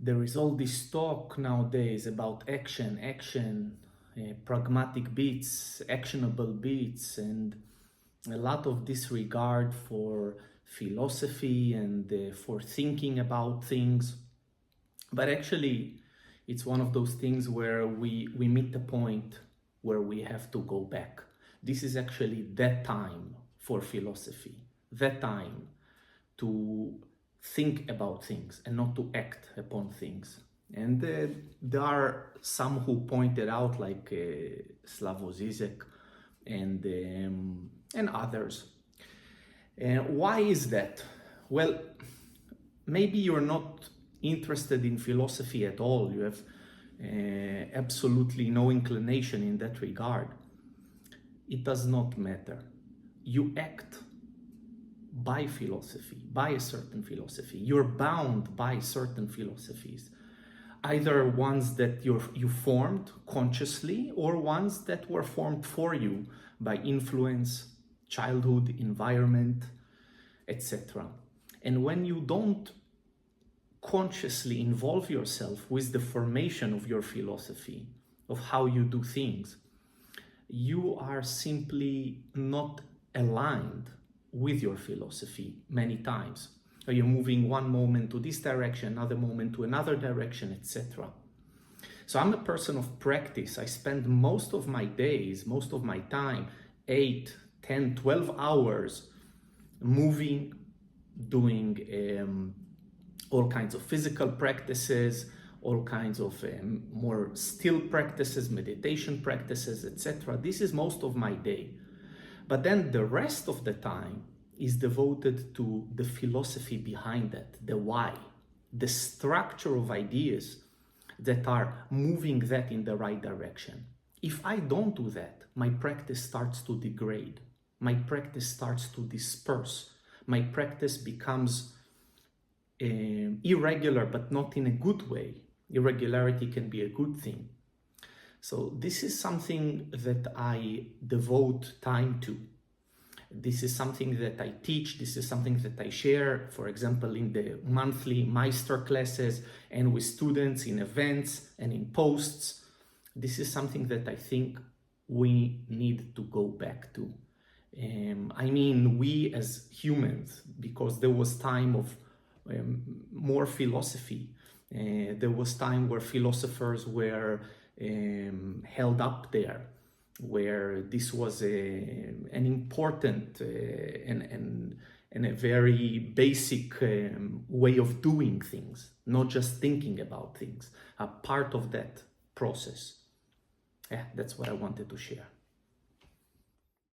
there is all this talk nowadays about action, pragmatic beats, actionable beats, and a lot of disregard for philosophy and for thinking about things. But actually, it's one of those things where we meet the point where we have to go back. This is actually that time for philosophy, that time to think about things and not to act upon things. And there are some who pointed out, like Slavoj Zizek and others. Why is that? Well, maybe you're not interested in philosophy at all. You have absolutely no inclination in that regard. It does not matter. You act by philosophy, by a certain philosophy. You're bound by certain philosophies, either ones that you formed consciously or ones that were formed for you by influence, childhood, environment, etc. And when you don't consciously involve yourself with the formation of your philosophy, of how you do things, you are simply not aligned with your philosophy many times. Or you're moving one moment to this direction, another moment to another direction, etc. So I'm a person of practice. I spend most of my days, most of my time, 8, 10, 12 hours moving, doing all kinds of physical practices, all kinds of more still practices, meditation practices, etc. This is most of my day. But then the rest of the time is devoted to the philosophy behind that, the why, the structure of ideas that are moving that in the right direction. If I don't do that, my practice starts to degrade. My practice starts to disperse. My practice becomes irregular, but not in a good way. Irregularity can be a good thing. So this is something that I devote time to. This is something that I teach. This is something that I share, for example, in the monthly Meister classes and with students in events and in posts. This is something that I think we need to go back to. I mean, we as humans, because there was time of more philosophy. There was time where philosophers were held up there, where this was an important and a very basic way of doing things, not just thinking about things, a part of that process. Yeah, that's what I wanted to share.